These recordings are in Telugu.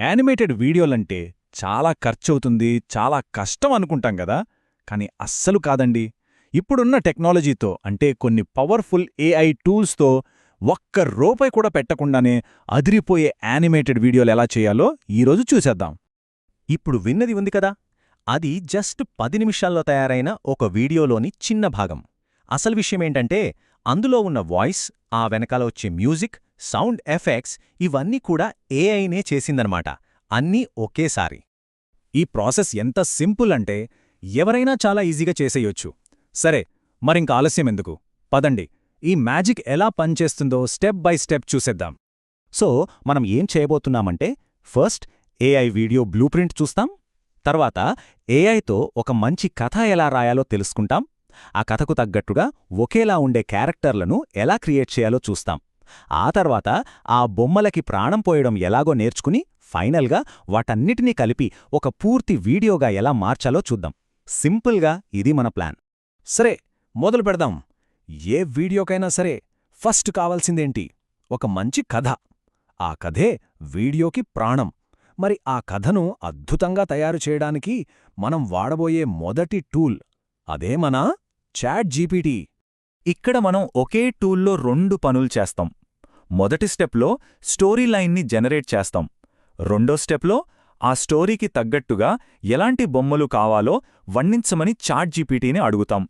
యానిమేటెడ్ వీడియోలంటే చాలా ఖర్చవుతుంది, చాలా కష్టం అనుకుంటాం గదా. కానీ అస్సలు కాదండి. ఇప్పుడున్న టెక్నాలజీతో అంటే కొన్ని పవర్ఫుల్ ఏఐ టూల్స్తో ఒక్క రూపాయి కూడా పెట్టకుండానే అదిరిపోయే యానిమేటెడ్ వీడియోలు ఎలా చేయాలో ఈరోజు చూసేద్దాం. ఇప్పుడు విన్నది ఉంది కదా, అది జస్ట్ 10 నిమిషాల్లో తయారైన ఒక వీడియోలోని చిన్న భాగం. అసలు విషయమేంటంటే, అందులో ఉన్న వాయిస్, ఆ వెనకాల వచ్చే మ్యూజిక్, సౌండ్ ఎఫెక్ట్స్ ఇవన్నీ కూడా ఏఐనే చేసిందనమాట. అన్నీ ఒకేసారి. ఈ ప్రాసెస్ ఎంత సింపుల్ అంటే ఎవరైనా చాలా ఈజీగా చేసేయొచ్చు. సరే, మరింక ఆలస్యమెందుకు, పదండి ఈ మ్యాజిక్ ఎలా పనిచేస్తుందో స్టెప్ బై స్టెప్ చూసేద్దాం. సో మనం ఏం చేయబోతున్నామంటే, first AI video blueprint చూస్తాం, తర్వాత ఏఐతో ఒక మంచి కథ ఎలా రాయాలో తెలుసుకుంటాం, ఆ కథకు తగ్గట్టుగా ఒకేలా ఉండే క్యారెక్టర్లను ఎలా క్రియేట్ చేయాలో చూస్తాం, ఆ తర్వాత ఆ బొమ్మలకి ప్రాణం పోయడం ఎలాగో నేర్చుకుని ఫైనల్గా వాటన్నిటినీ కలిపి ఒక పూర్తి వీడియోగా ఎలా మార్చాలో చూద్దాం. సింపుల్గా ఇది మన ప్లాన్. సరే, మొదలు పెడదాం. ఏ వీడియోకైనా సరే ఫస్ట్ కావాల్సిందేంటి? ఒక మంచి కథ. ఆ కథే వీడియోకి ప్రాణం. మరి ఆ కథను అద్భుతంగా తయారు చేయడానికి మనం వాడబోయే మొదటి టూల్ అదే మన చాట్ జీపీటీ. ఇక్కడ మనం ఒకే టూల్లో 2 పనులు చేస్తాం. మొదటి స్టెప్లో స్టోరీ లైన్ని జనరేట్ చేస్తాం. రెండో స్టెప్లో ఆ స్టోరీకి తగ్గట్టుగా ఎలాంటి బొమ్మలు కావాలో వర్ణించమని చాట్ జీపీటీని అడుగుతాం.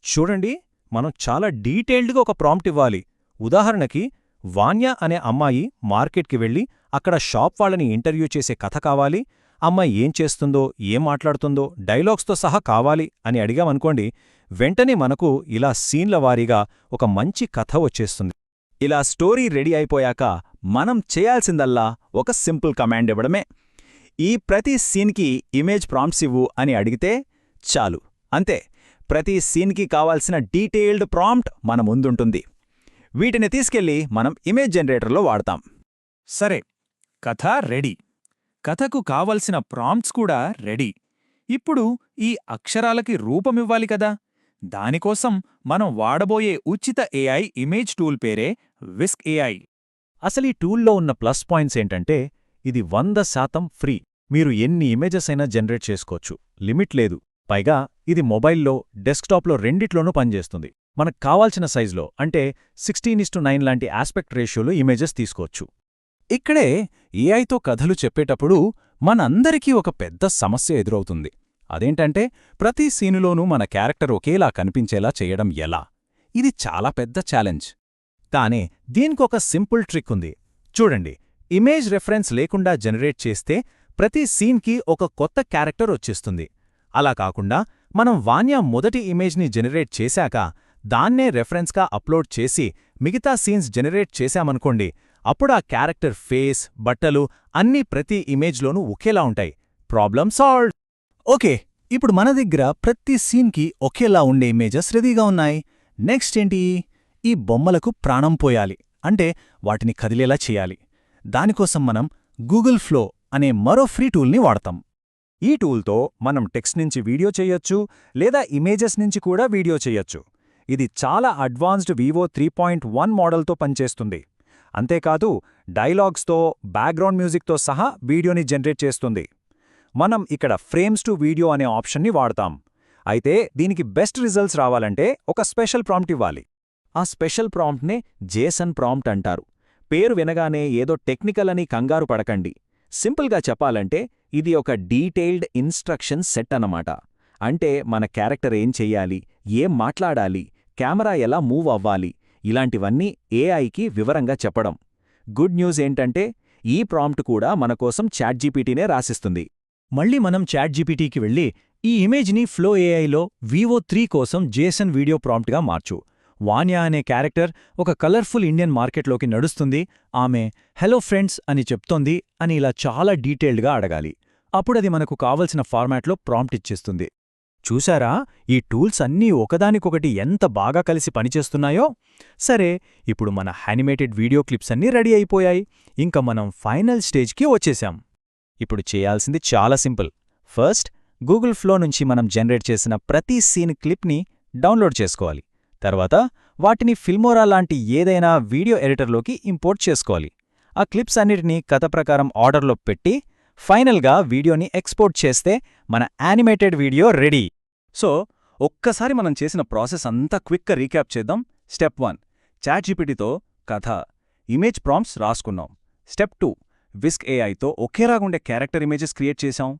చూడండి, మనం చాలా డీటెయిల్డ్గా ఒక ప్రాంప్ట్ ఇవ్వాలి. ఉదాహరణకి, వాన్యా అనే అమ్మాయి మార్కెట్కి వెళ్ళి అక్కడ షాప్ వాళ్ళని ఇంటర్వ్యూ చేసే కథ కావాలి, అమ్మాయి ఏం చేస్తుందో, ఏం మాట్లాడుతుందో డైలాగ్స్తో సహా కావాలి అని అడిగామనుకోండి, వెంటనే మనకు ఇలా సీన్ల వారీగా ఒక మంచి కథ వచ్చేస్తుంది. ఇలా స్టోరీ రెడీ అయిపోయాక మనం చేయాల్సిందల్లా ఒక సింపుల్ కమాండ్ ఇవ్వడమే. ఈ ప్రతి సీన్కి ఇమేజ్ ప్రాంప్ట్స్ ఇవ్వు అని అడిగితే చాలు, అంతే. ప్రతి సీన్కి కావాల్సిన డీటెయిల్డ్ ప్రాంప్ట్ మన ముందుంటుంది. వీటిని తీసుకెళ్లి మనం ఇమేజ్ జనరేటర్లో వాడతాం. సరే, కథ రెడీ. కథకు కావలసిన ప్రాంప్ట్స్ కూడా రెడీ. ఇప్పుడు ఈ అక్షరాలకి రూపమివ్వాలి కదా. దానికోసం మనం వాడబోయే ఉచిత ఏఐ ఇమేజ్ టూల్ పేరే విస్క్ ఏఐ. అసలీ టూల్లో ఉన్న ప్లస్ పాయింట్స్ ఏంటంటే, ఇది 100% ఫ్రీ. మీరు ఎన్ని ఇమేజెస్ అయినా జనరేట్ చేసుకోవచ్చు, లిమిట్ లేదు. పైగా ఇది మొబైల్లో, డెస్క్టాప్లో రెండిట్లోనూ పనిచేస్తుంది. మనకు కావాల్సిన సైజులో అంటే 16:9 లాంటి ఆస్పెక్ట్ రేషియోలో ఇమేజెస్ తీసుకోవచ్చు. ఇక్కడే ఏఐతో కథలు చెప్పేటప్పుడు మనందరికీ ఒక పెద్ద సమస్య ఎదురవుతుంది. అదేంటంటే, ప్రతి సీనులోనూ మన క్యారెక్టర్ ఒకేలా కనిపించేలా చేయడం ఎలా? ఇది చాలా పెద్ద ఛాలెంజ్. కానీ దీనికొక సింపుల్ ట్రిక్ ఉంది. చూడండి, ఇమేజ్ రెఫరెన్స్ లేకుండా జనరేట్ చేస్తే ప్రతి సీన్కి ఒక కొత్త క్యారెక్టర్ వచ్చేస్తుంది. అలా కాకుండా మనం వాన్యా మొదటి ఇమేజ్ని జనరేట్ చేశాక దాన్నే రెఫరెన్స్గా అప్లోడ్ చేసి మిగతా సీన్స్ జనరేట్ చేశామనుకోండి, అప్పుడా క్యారెక్టర్ ఫేస్, బట్టలు అన్నీ ప్రతి ఇమేజ్లోనూ ఒకేలా ఉంటాయి. Problem solved. ఓకే, ఇప్పుడు మన దగ్గర ప్రతి సీన్కి ఒకేలా ఉండే ఇమేజెస్ రెడీగా ఉన్నాయి. నెక్స్ట్ ఏంటి? ఈ బొమ్మలకు ప్రాణం పోయాలి, అంటే వాటిని కదిలేలా చేయాలి. దానికోసం మనం గూగుల్ ఫ్లో అనే మరో ఫ్రీ టూల్ని వాడతాం. ఈ టూల్తో మనం టెక్స్ట్ నుంచి వీడియో చేయొచ్చు, లేదా ఇమేజెస్ నుంచి కూడా వీడియో చేయొచ్చు. ఇది చాలా అడ్వాన్స్డ్ వివో 3.1 మోడల్తో పనిచేస్తుంది. అంతేకాదు, డైలాగ్స్తో, బ్యాక్గ్రౌండ్ మ్యూజిక్తో సహా వీడియోని జనరేట్ చేస్తుంది. మనం ఇక్కడ ఫ్రేమ్స్ టు వీడియో అనే ఆప్షన్ని వాడతాం. అయితే దీనికి బెస్ట్ రిజల్ట్స్ రావాలంటే ఒక స్పెషల్ ప్రాంప్ట్ ఇవ్వాలి. ఆ స్పెషల్ ప్రాంప్ట్నే జేసన్ ప్రాంప్ట్ అంటారు. పేరు వినగానే ఏదో టెక్నికల్ అని కంగారు పడకండి. సింపుల్గా చెప్పాలంటే ఇది ఒక డీటెయిల్డ్ ఇన్స్ట్రక్షన్ సెట్ అన్నమాట. అంటే మన క్యారెక్టర్ ఏం చెయ్యాలి, ఏం మాట్లాడాలి, కెమెరా ఎలా మూవ్ అవ్వాలి, ఇలాంటివన్నీ ఏఐకి వివరంగా చెప్పడం. గుడ్ న్యూస్ ఏంటంటే, ఈ ప్రాంప్ట్ కూడా మనకోసం చాట్ జీపీటీనే రాసిస్తుంది. మళ్ళీ మనం చాట్ జీపీటీకి వెళ్ళి ఈ ఇమేజ్ని ఫ్లో ఏఐలో వివో 3 కోసం జేసన్ వీడియో ప్రాంప్ట్గా మార్చు. వాన్యా అనే క్యారెక్టర్ ఒక కలర్ఫుల్ ఇండియన్ మార్కెట్లోకి నడుస్తుంది, ఆమె హలో ఫ్రెండ్స్ అని చెప్తోంది అని ఇలా చాలా డీటెయిల్డ్గా అడగాలి. అప్పుడది మనకు కావలసిన ఫార్మాట్లో ప్రాంప్ట్ ఇచ్చేస్తుంది. చూశారా, ఈ టూల్స్ అన్నీ ఒకదానికొకటి ఎంత బాగా కలిసి పనిచేస్తున్నాయో? సరే, ఇప్పుడు మన యానిమేటెడ్ వీడియో క్లిప్స్ అన్నీ రెడీ అయిపోయాయి. ఇంక మనం ఫైనల్ స్టేజ్కి వచ్చేశాం. ఇప్పుడు చేయాల్సింది చాలా సింపుల్. ఫస్ట్ గూగుల్ ఫ్లో నుంచి మనం జనరేట్ చేసిన ప్రతి సీన్ క్లిప్ని డౌన్లోడ్ చేసుకోవాలి. తర్వాత వాటిని ఫిల్మోరా లాంటి ఏదైనా వీడియో ఎడిటర్లోకి ఇంపోర్ట్ చేసుకోవాలి. ఆ క్లిప్స్ అన్నిటినీ కథ ప్రకారం ఆర్డర్లో పెట్టి ఫైనల్గా వీడియోని ఎక్స్పోర్ట్ చేస్తే మన యానిమేటెడ్ వీడియో రెడీ. సో ఒక్కసారి మనం చేసిన ప్రాసెస్ అంతా క్విక్గా రీక్యాప్ చేద్దాం. స్టెప్ 1 చాట్‌జీపీటీతో కథ, ఇమేజ్ ప్రాంప్ట్స్ రాసుకున్నాం. స్టెప్ 2 విస్క్ ఏఐతో ఒకేలాగుండే క్యారెక్టర్ ఇమేజెస్ క్రియేట్ చేశాం.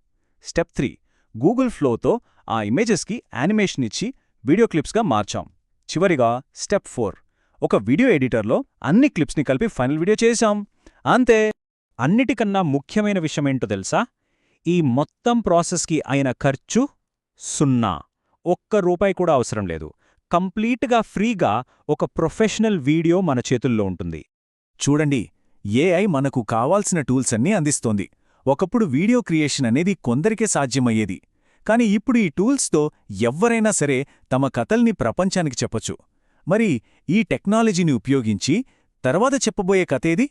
స్టెప్ 3 గూగుల్ ఫ్లోతో ఆ ఇమేజెస్కి యానిమేషన్ ఇచ్చి వీడియో క్లిప్స్గా మార్చాం. చివరిగా స్టెప్ 4 ఒక వీడియో ఎడిటర్లో అన్ని క్లిప్స్ని కలిపి ఫైనల్ వీడియో చేశాం. అంతే. అన్నిటికన్నా ముఖ్యమైన విషయమేంటో తెలుసా? ఈ మొత్తం ప్రాసెస్కి అయిన ఖర్చు 0. ₹1 కూడా అవసరం లేదు. కంప్లీట్గా ఫ్రీగా ఒక ప్రొఫెషనల్ వీడియో మన చేతుల్లో ఉంటుంది. చూడండి, ఏఐ మనకు కావాల్సిన టూల్స్ అన్నీ అందిస్తోంది. ఒకప్పుడు వీడియో క్రియేషన్ అనేది కొందరికే సాధ్యమయ్యేది. కానీ ఇప్పుడు ఈ టూల్స్తో ఎవ్వరైనా సరే తమ కథల్ని ప్రపంచానికి చెప్పొచ్చు. మరి ఈ టెక్నాలజీని ఉపయోగించి తర్వాత చెప్పబోయే కథేది?